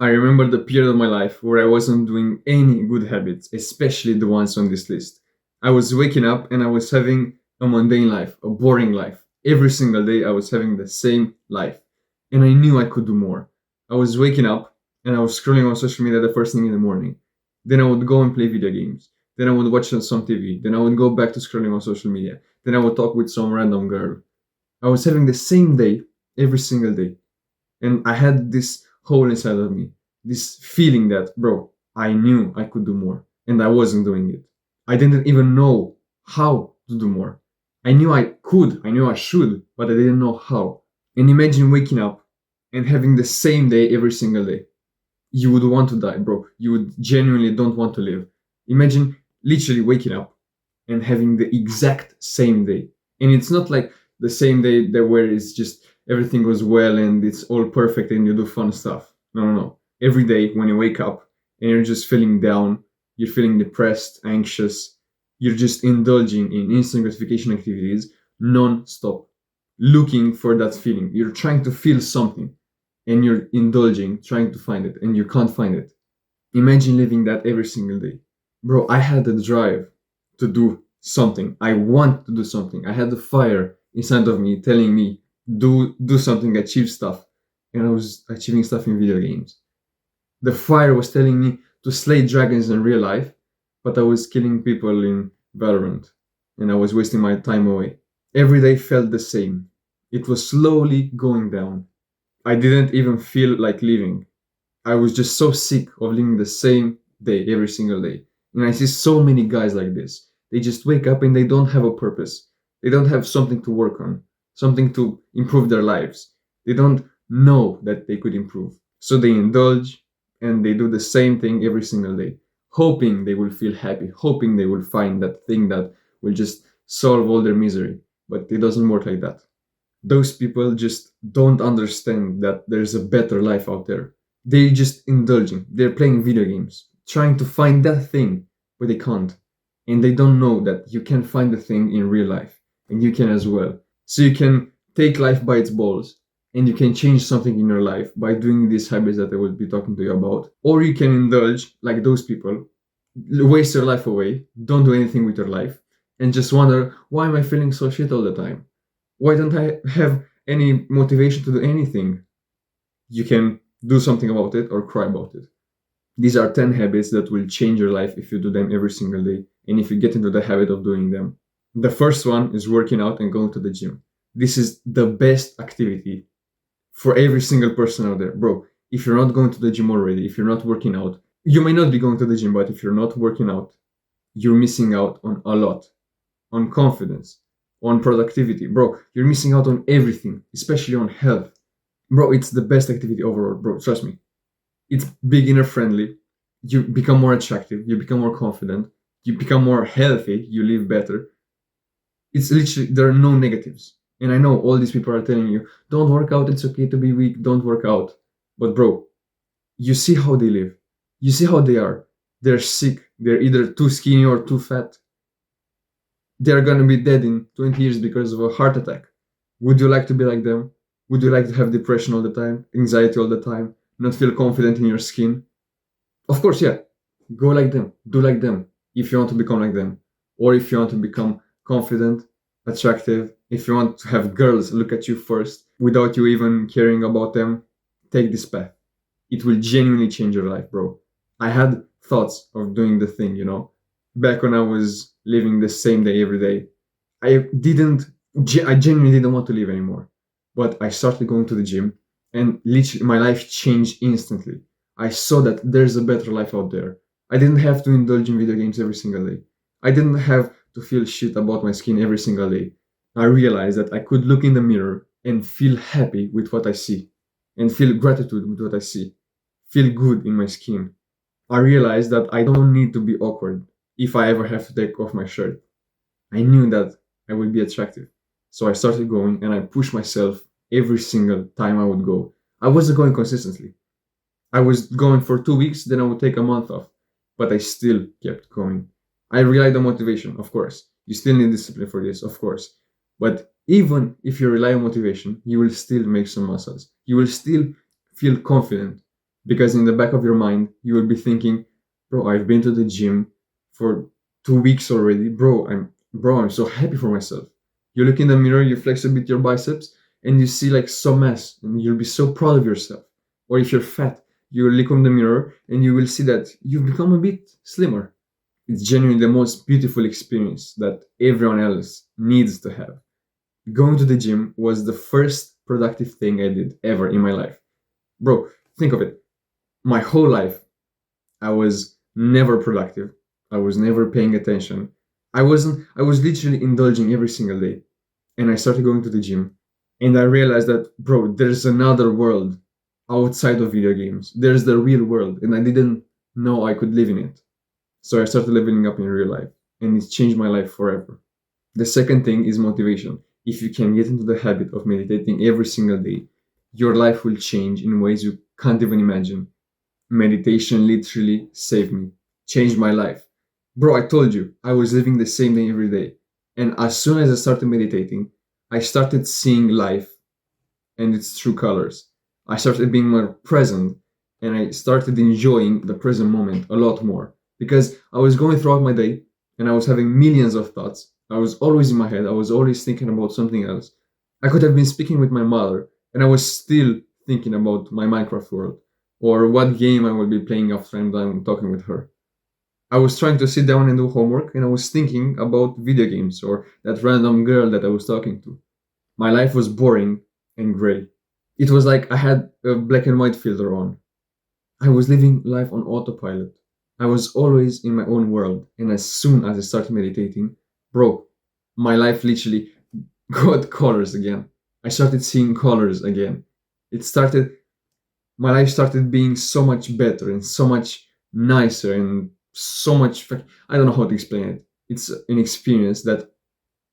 I remember the period of my life where I wasn't doing any good habits, especially the ones on this list. I was waking up and I was having a mundane life, a boring life. Every single day I was having the same life. And I knew I could do more. I was waking up and I was scrolling on social media the first thing in the morning. Then I would go and play video games. Then I would watch some TV. Then I would go back to scrolling on social media. Then I would talk with some random girl. I was having the same day every single day. And I had this hole inside of me, this feeling that, bro, I knew I could do more and I wasn't doing it. I didn't even know how to do more. I knew I could, I knew I should, but I didn't know how. And imagine waking up and having the same day every single day. You would want to die, bro. You would genuinely don't want to live. Imagine literally waking up and having the exact same day. And it's not like the same day that where it's just everything goes well and it's all perfect and you do fun stuff. No, no, no. Every day when you wake up and you're just feeling down, you're feeling depressed, anxious, you're just indulging in instant gratification activities non-stop, looking for that feeling. You're trying to feel something and you're indulging, trying to find it, and you can't find it. Imagine living that every single day. Bro, I had the drive to do something. I want to do something. I had the fire inside of me telling me, do something, achieve stuff. And I was achieving stuff in video games. The fire was telling me to slay dragons in real life, but I was killing people in Valorant. And I was wasting my time away. Every day felt the same. It was slowly going down. I didn't even feel like living. I was just so sick of living the same day every single day. And I see so many guys like this. They just wake up and they don't have a purpose. They don't have something to work on, something to improve their lives. They don't know that they could improve. So they indulge and they do the same thing every single day, hoping they will feel happy, hoping they will find that thing that will just solve all their misery. But it doesn't work like that. Those people just don't understand that there's a better life out there. They're just indulging. They're playing video games, trying to find that thing, but they can't. And they don't know that you can find the thing in real life, and you can as well. So you can take life by its balls, and you can change something in your life by doing these habits that I will be talking to you about. Or you can indulge, like those people, waste your life away, don't do anything with your life, and just wonder, why am I feeling so shit all the time? Why don't I have any motivation to do anything? You can do something about it or cry about it. These are 10 habits that will change your life if you do them every single day and if you get into the habit of doing them. The first one is working out and going to the gym. This is the best activity for every single person out there. Bro, if you're not going to the gym already, if you're not working out, you may not be going to the gym, but if you're not working out, you're missing out on a lot, on confidence, on productivity. Bro, you're missing out on everything, especially on health. Bro, it's the best activity overall, bro. Trust me. It's beginner friendly. You become more attractive. You become more confident. You become more healthy. You live better. It's literally, there are no negatives. And I know all these people are telling you, don't work out. It's okay to be weak. Don't work out. But, bro, you see how they live. You see how they are. They're sick. They're either too skinny or too fat. They're gonna be dead in 20 years because of a heart attack. Would you like to be like them? Would you like to have depression all the time, anxiety all the time, not feel confident in your skin? Of course, yeah. Go like them. Do like them if you want to become like them. Or if you want to become confident, attractive, if you want to have girls look at you first without you even caring about them, take this path. It will genuinely change your life, bro. I had thoughts of doing the thing, back when I was living the same day every day. I didn't, I genuinely didn't want to live anymore. But I started going to the gym and literally my life changed instantly. I saw that there's a better life out there. I didn't have to indulge in video games every single day. I didn't have to feel shit about my skin every single day. I realized that I could look in the mirror and feel happy with what I see and feel gratitude with what I see, feel good in my skin. I realized that I don't need to be awkward if I ever have to take off my shirt. I knew that I would be attractive. So I started going and I pushed myself every single time I would go. I wasn't going consistently. I was going for 2 weeks, then I would take a month off. But I still kept going. I relied on motivation, of course. You still need discipline for this, of course. But even if you rely on motivation, you will still make some muscles. You will still feel confident. because in the back of your mind you will be thinking, bro, I've been to the gym for 2 weeks already. Bro, I'm so happy for myself. You look in the mirror, you flex a bit your biceps, and you see like some mass, and you'll be so proud of yourself. Or if you're fat, you will look in the mirror and you will see that you've become a bit slimmer. It's genuinely the most beautiful experience that everyone else needs to have. Going to the gym was the first productive thing I did ever in my life. Bro, think of it. My whole life, I was never productive. I was never paying attention. I was literally indulging every single day. And I started going to the gym. And I realized that, bro, there's another world outside of video games. There's the real world. And I didn't know I could live in it. So I started leveling up in real life. And it changed my life forever. The second thing is motivation. If you can get into the habit of meditating every single day, your life will change in ways you can't even imagine. Meditation literally saved me, changed my life. Bro, I told you, I was living the same day every day. And as soon as I started meditating, I started seeing life and its true colors. I started being more present and I started enjoying the present moment a lot more because I was going throughout my day and I was having millions of thoughts. I was always in my head, I was always thinking about something else. I could have been speaking with my mother and I was still thinking about my Minecraft world or what game I will be playing after I'm done talking with her. I was trying to sit down and do homework and I was thinking about video games or that random girl that I was talking to. My life was boring and gray. It was like I had a black and white filter on. I was living life on autopilot. I was always in my own world. And as soon as I started meditating, bro, my life literally got colors again. I started seeing colors again. It started, my life started being so much better and so much nicer and so much, I don't know how to explain it. It's an experience that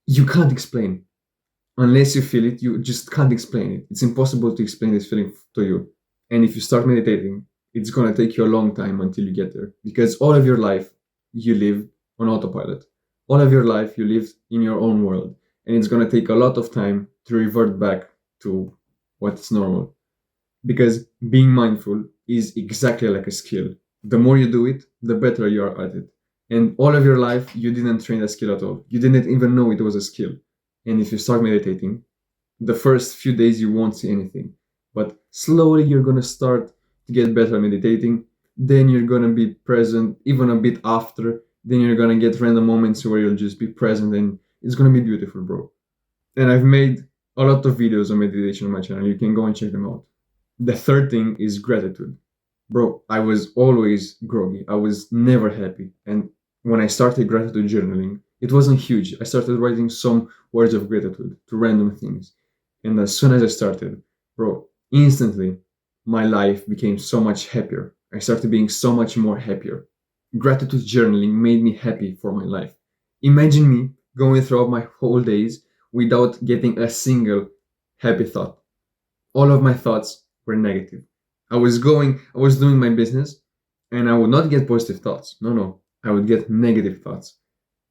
you can't explain. Unless you feel it, you just can't explain it. It's impossible to explain this feeling to you. And if you start meditating, it's gonna take you a long time until you get there. Because all of your life you live on autopilot. All of your life you live in your own world. And it's gonna take a lot of time to revert back to what's normal. Because being mindful is exactly like a skill. The more you do it, the better you are at it. And all of your life you didn't train that skill at all. You didn't even know it was a skill. And if you start meditating, the first few days you won't see anything. But slowly you're gonna start to get better at meditating. Then you're gonna be present even a bit after. Then you're gonna get random moments where you'll just be present and it's gonna be beautiful, bro. And I've made a lot of videos on meditation on my channel. You can go and check them out. The third thing is gratitude. Bro, I was always groggy. I was never happy. And when I started gratitude journaling, it wasn't huge. I started writing some words of gratitude to random things. And as soon as I started, bro, instantly my life became so much happier. I started being so much more happier. Gratitude journaling made me happy for my life. Imagine me going throughout my whole days without getting a single happy thought. All of my thoughts were negative. I was doing my business and I would not get positive thoughts. No, no. I would get negative thoughts.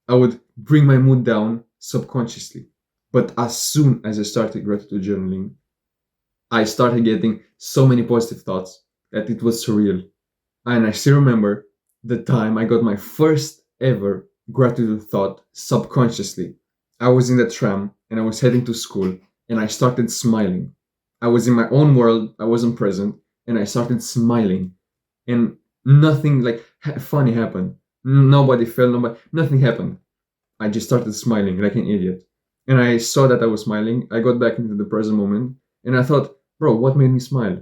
I would bring my mood down subconsciously. But as soon as I started gratitude journaling, I started getting so many positive thoughts that it was surreal. And I still remember the time I got my first ever gratitude thought subconsciously. I was in the tram and I was heading to school and I started smiling. I was in my own world, I wasn't present, and I started smiling. And nothing like funny happened. Nobody fell, nothing happened. I just started smiling like an idiot. And I saw that I was smiling. I got back into the present moment and I thought, bro, what made me smile?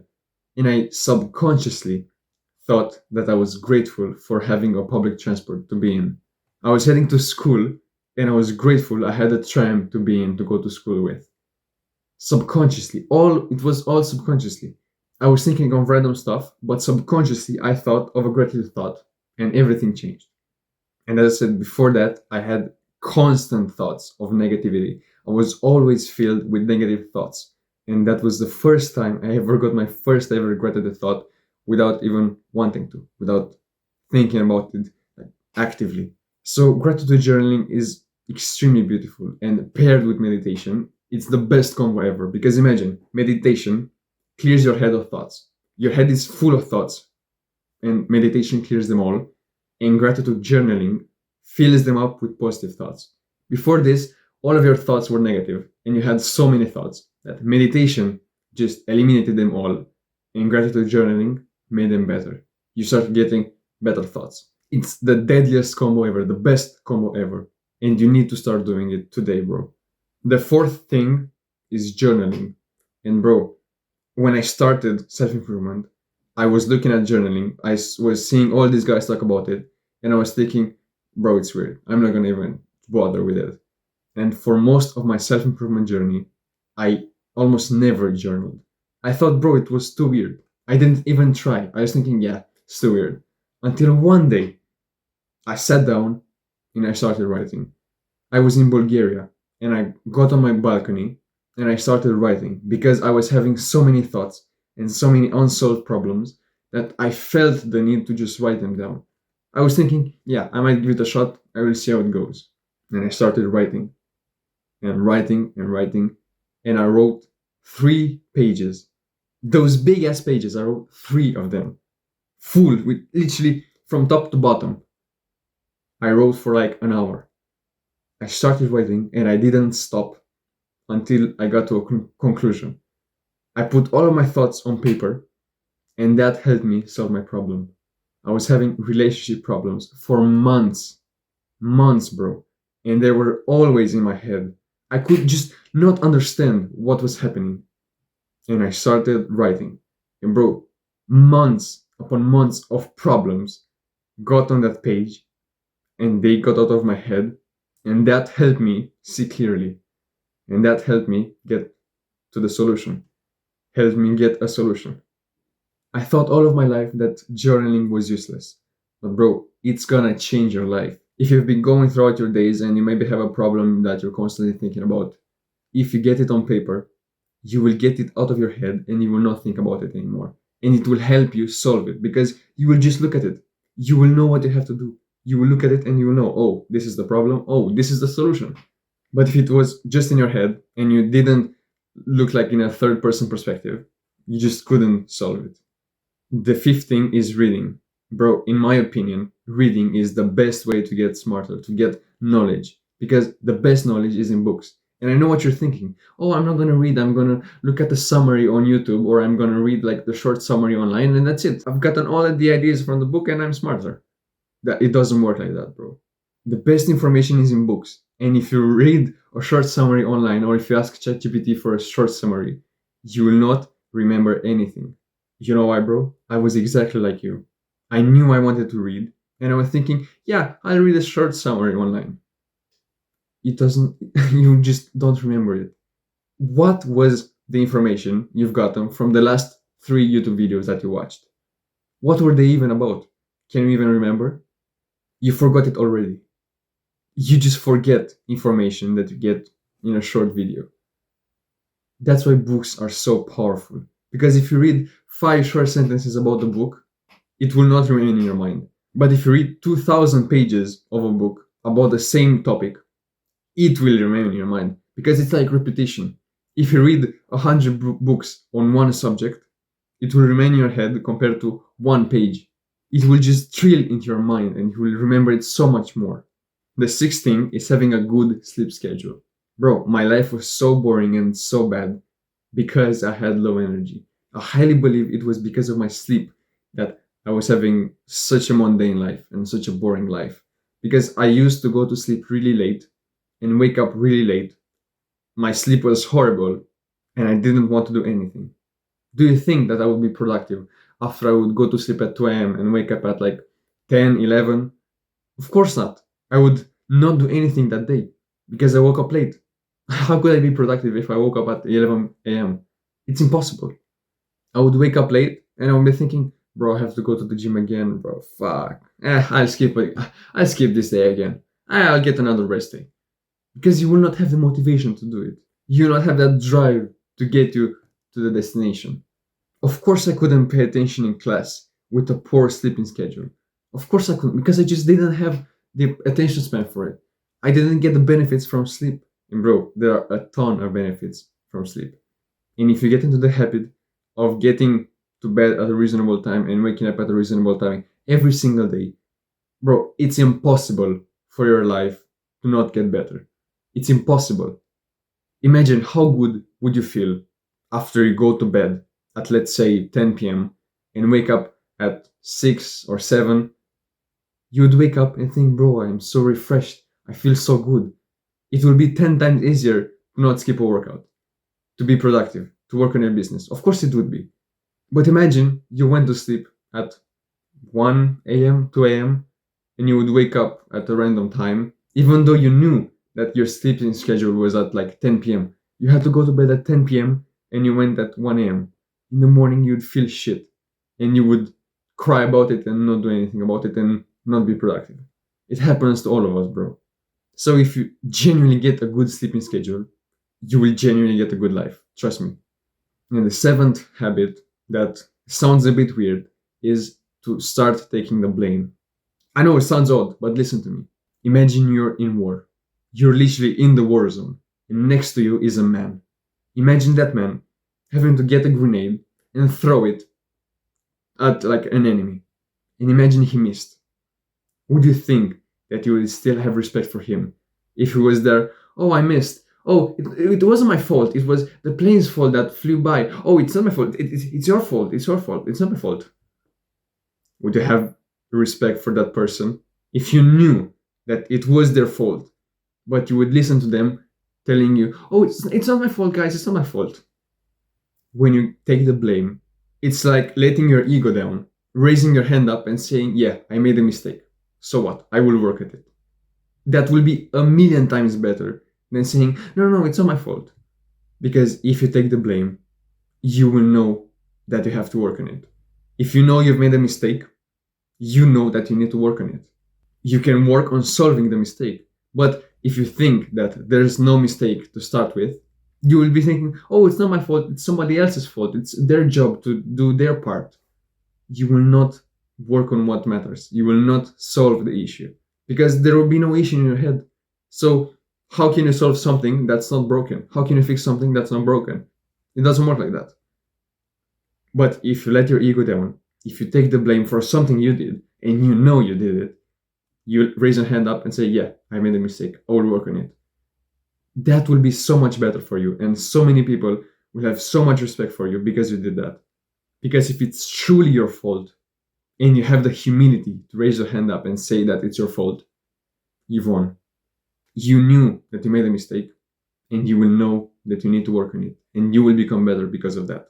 And I subconsciously thought that I was grateful for having a public transport to be in. I was heading to school and I was grateful I had a tram to be in to go to school with. Subconsciously, all it was all subconsciously. I was thinking of random stuff, but subconsciously I thought of a gratitude thought and everything changed. And as I said before that, I had constant thoughts of negativity. I was always filled with negative thoughts. And that was the first time I ever got my first ever gratitude thought without even wanting to, without thinking about it like, actively. So gratitude journaling is extremely beautiful and paired with meditation, it's the best combo ever because imagine meditation clears your head of thoughts. Your head is full of thoughts, and meditation clears them all, and gratitude journaling fills them up with positive thoughts. Before this, all of your thoughts were negative, and you had so many thoughts that meditation just eliminated them all, and gratitude journaling made them better. You start getting better thoughts. It's the deadliest combo ever, the best combo ever, and you need to start doing it today, bro. The fourth thing is journaling. And, bro, when I started self improvement, I was looking at journaling. Was seeing all these guys talk about it, and I was thinking, bro, it's weird. I'm not gonna even bother with it. And for most of my self improvement journey, I almost never journaled. I thought, bro, it was too weird. I didn't even try. I was thinking, yeah, it's too weird. Until one day, I sat down and I started writing. I was in Bulgaria and I got on my balcony and I started writing because I was having so many thoughts and so many unsolved problems that I felt the need to just write them down. I was thinking, yeah, I might give it a shot. I will see how it goes. And I started writing and writing and writing. And I wrote 3 pages. Those big ass pages, I wrote 3 of them. Full, with literally from top to bottom. I wrote for like an hour. I started writing and I didn't stop until I got to a conclusion. I put all of my thoughts on paper and that helped me solve my problem. I was having relationship problems for months, bro, and they were always in my head. I could just not understand what was happening. And I started writing. And, bro, months upon months of problems got on that page and they got out of my head. And that helped me see clearly. And that helped me get to the solution. Helped me get a solution. I thought all of my life that journaling was useless. But, bro, it's gonna change your life. If you've been going throughout your days and you maybe have a problem that you're constantly thinking about, if you get it on paper, you will get it out of your head and you will not think about it anymore. And it will help you solve it because you will just look at it. You will know what you have to do. You will look at it and you will know, oh, this is the problem. Oh, this is the solution. But if it was just in your head and you didn't look like in a third person perspective, you just couldn't solve it. The fifth thing is reading. Bro, in my opinion, reading is the best way to get smarter, to get knowledge, because the best knowledge is in books. And I know what you're thinking. Oh, I'm not going to read. I'm going to look at the summary on YouTube, or I'm going to read like the short summary online, and that's it. I've gotten all of the ideas from the book and I'm smarter. That it doesn't work like that, bro. The best information is in books. And if you read a short summary online, or if you ask ChatGPT for a short summary, you will not remember anything. You know why, bro? I was exactly like you. I knew I wanted to read, and I was thinking, yeah, I'll read a short summary online. It doesn't, you just don't remember it. What was the information you've gotten from the last 3 YouTube videos that you watched? What were they even about? Can you even remember? You forgot it already. You just forget information that you get in a short video. That's why books are so powerful. Because if you read 5 short sentences about the book, it will not remain in your mind. But if you read 2,000 pages of a book about the same topic, it will remain in your mind. Because it's like repetition. If you read 100 books on one subject, it will remain in your head compared to 1 page. It will just drill into your mind and you will remember it so much more. The sixth thing is having a good sleep schedule. Bro, my life was so boring and so bad because I had low energy. I highly believe it was because of my sleep that I was having such a mundane life and such a boring life. Because I used to go to sleep really late and wake up really late. My sleep was horrible and I didn't want to do anything. Do you think that I would be productive after I would go to sleep at 2 a.m. and wake up at like 10, 11? Of course not. I would not do anything that day because I woke up late. How could I be productive if I woke up at 11 a.m.? It's impossible. I would wake up late and I would be thinking, bro, I have to go to the gym again, bro. Fuck. I'll skip this day again. I'll get another rest day. Because you will not have the motivation to do it. You will not have that drive to get you to the destination. Of course I couldn't pay attention in class with a poor sleeping schedule. Of course I couldn't, because I just didn't have the attention span for it. I didn't get the benefits from sleep. And bro, there are a ton of benefits from sleep. And if you get into the habit of getting to bed at a reasonable time and waking up at a reasonable time every single day, bro, it's impossible for your life to not get better. It's impossible. Imagine how good would you feel after you go to bed at, let's say, 10 p.m. and wake up at 6 or 7. You'd wake up and think, bro, I'm so refreshed. I feel so good. It will be 10 times easier to not skip a workout, to be productive, to work on your business. Of course it would be. But imagine you went to sleep at 1 a.m., 2 a.m., and you would wake up at a random time, even though you knew that your sleeping schedule was at like 10 p.m. You had to go to bed at 10 p.m. and you went at 1 a.m. In the morning, you'd feel shit and you would cry about it and not do anything about it and not be productive. It happens to all of us, bro. So if you genuinely get a good sleeping schedule, you will genuinely get a good life. Trust me. And the seventh habit that sounds a bit weird is to start taking the blame. I know it sounds odd, but listen to me. Imagine you're in war. You're literally in the war zone, and next to you is a man. Imagine that man having to get a grenade and throw it at like an enemy. And imagine he missed. Would you think that you would still have respect for him if he was there? Oh, I missed. Oh, it wasn't my fault. It was the plane's fault that flew by. Oh, it's not my fault. It's your fault. It's your fault. It's not my fault. Would you have respect for that person if you knew that it was their fault, but you would listen to them telling you, oh, it's not my fault, guys. It's not my fault. When you take the blame, it's like letting your ego down, raising your hand up and saying, yeah, I made a mistake. So what? I will work at it. That will be a million times better than saying, no, it's not my fault. Because if you take the blame, you will know that you have to work on it. If you know you've made a mistake, you know that you need to work on it. You can work on solving the mistake. But if you think that there's no mistake to start with, you will be thinking, oh, it's not my fault, it's somebody else's fault, it's their job to do their part. You will not work on what matters. You will not solve the issue because there will be no issue in your head. So how can you solve something that's not broken? How can you fix something that's not broken? It doesn't work like that. But if you let your ego down, if you take the blame for something you did and you know you did it, you raise your hand up and say, yeah, I made a mistake. I will work on it. That will be so much better for you. And so many people will have so much respect for you because you did that. Because if it's truly your fault and you have the humility to raise your hand up and say that it's your fault, you've won. You knew that you made a mistake and you will know that you need to work on it and you will become better because of that.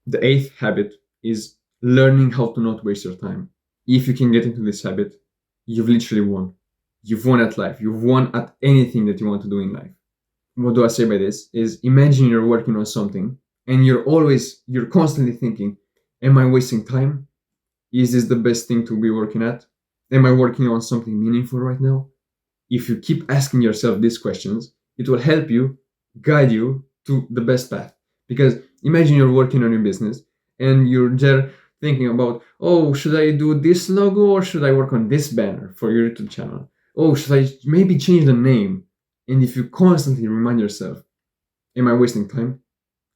The eighth habit is learning how to not waste your time. If you can get into this habit, you've literally won. You've won at life. You've won at anything that you want to do in life. What do I say by this? Is imagine you're working on something and you're constantly thinking, am I wasting time? Is this the best thing to be working at? Am I working on something meaningful right now? If you keep asking yourself these questions, it will help you guide you to the best path. Because imagine you're working on your business and you're there thinking about, oh, should I do this logo or should I work on this banner for your YouTube channel? Oh, should I maybe change the name? And if you constantly remind yourself, am I wasting time?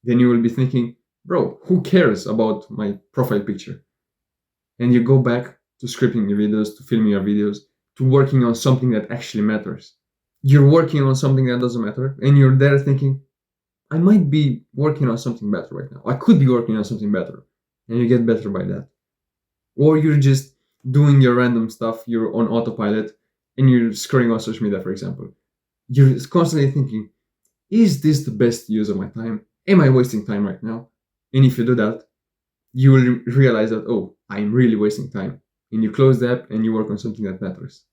Then you will be thinking, bro, who cares about my profile picture? And you go back to scripting your videos, to filming your videos, to working on something that actually matters. You're working on something that doesn't matter, and you're there thinking, I might be working on something better right now. I could be working on something better. And you get better by that. Or you're just doing your random stuff, you're on autopilot, and you're scrolling on social media, for example. You're constantly thinking, is this the best use of my time? Am I wasting time right now? And if you do that, you will realize that, oh, I'm really wasting time. And you close the app and you work on something that matters.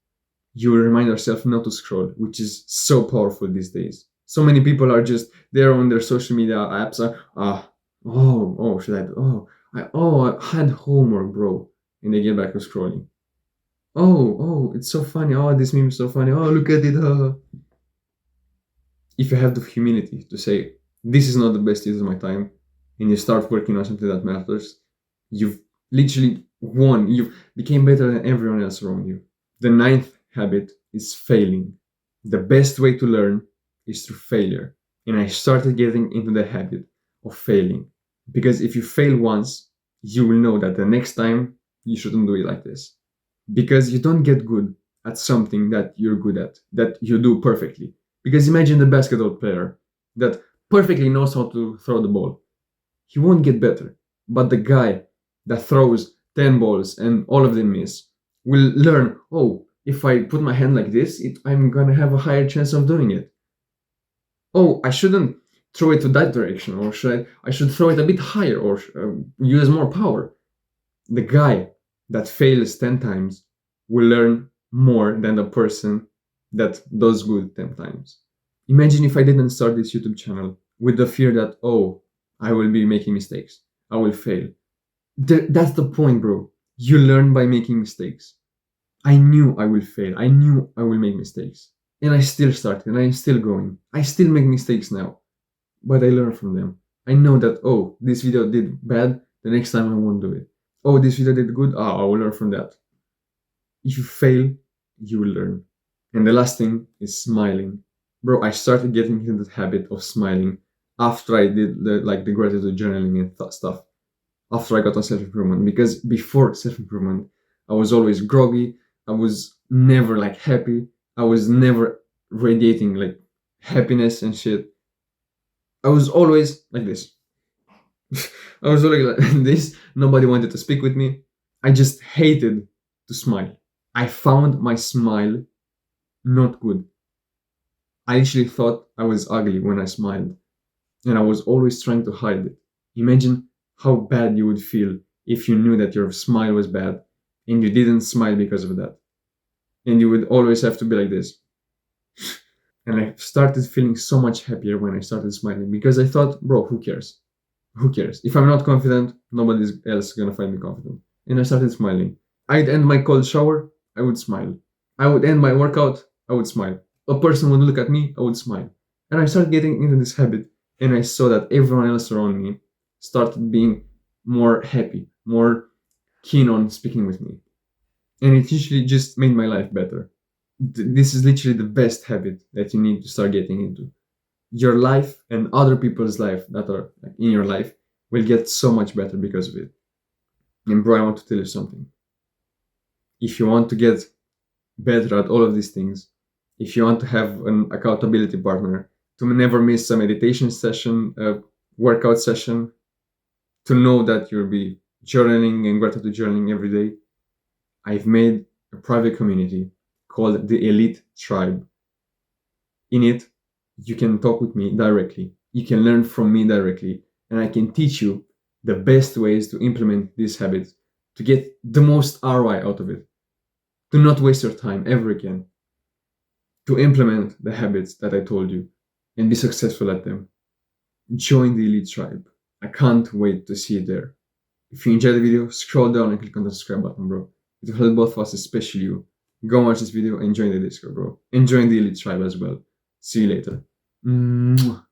You will remind yourself not to scroll, which is so powerful these days. So many people are just there on their social media apps. Should I had homework, bro. And they get back to scrolling. It's so funny. Oh, this meme is so funny. Oh, look at it. If you have the humility to say, this is not the best use of my time, and you start working on something that matters, you've literally won. You became better than everyone else around you. The ninth habit is failing. The best way to learn is through failure. And I started getting into the habit of failing. Because if you fail once, you will know that the next time you shouldn't do it like this. Because you don't get good at something that you're good at, that you do perfectly. Because imagine the basketball player that perfectly knows how to throw the ball. He won't get better. But the guy that throws 10 balls and all of them miss will learn, oh, if I put my hand like this, I'm gonna have a higher chance of doing it. Oh, I shouldn't throw it to that direction, or I should throw it a bit higher, or use more power. The guy that fails 10 times will learn more than the person that does good 10 times. Imagine if I didn't start this YouTube channel with the fear that, oh, I will be making mistakes, I will fail. That's the point, bro. You learn by making mistakes. I knew I will fail. I knew I will make mistakes. And I still started and I'm still going. I still make mistakes now, but I learn from them. I know that, oh, this video did bad, the next time I won't do it. Oh, this video did good, I will learn from that. If you fail, you will learn. And the last thing is smiling. Bro, I started getting into the habit of smiling after I did the gratitude journaling and stuff. After I got on self-improvement. Because before self-improvement, I was always groggy. I was never like happy. I was never radiating like happiness and shit. I was always like this. I was always like this. Nobody wanted to speak with me. I just hated to smile. I found my smile not good. I actually thought I was ugly when I smiled, and I was always trying to hide it. Imagine how bad you would feel if you knew that your smile was bad and you didn't smile because of that. And you would always have to be like this. And I started feeling so much happier when I started smiling because I thought, bro, who cares? Who cares? If I'm not confident, nobody else is gonna find me confident. And I started smiling. I'd end my cold shower, I would smile. I would end my workout, I would smile. A person would look at me, I would smile. And I started getting into this habit, and I saw that everyone else around me started being more happy, more keen on speaking with me. And it literally just made my life better. This is literally the best habit that you need to start getting into. Your life and other people's life that are in your life will get so much better because of it. And bro, I want to tell you something. If you want to get better at all of these things, if you want to have an accountability partner, to never miss a meditation session, a workout session, to know that you'll be journaling and gratitude journaling every day, I've made a private community called the Elite Tribe. In it, you can talk with me directly. You can learn from me directly, and I can teach you the best ways to implement these habits to get the most ROI out of it. Do not waste your time ever again. To implement the habits that I told you and be successful at them. Join the Elite Tribe. I can't wait to see you there. If you enjoyed the video, scroll down and click on the subscribe button, bro. It will help both of us, especially you. Go watch this video and join the Discord, bro. And join the Elite Tribe as well. See you later. Mwah.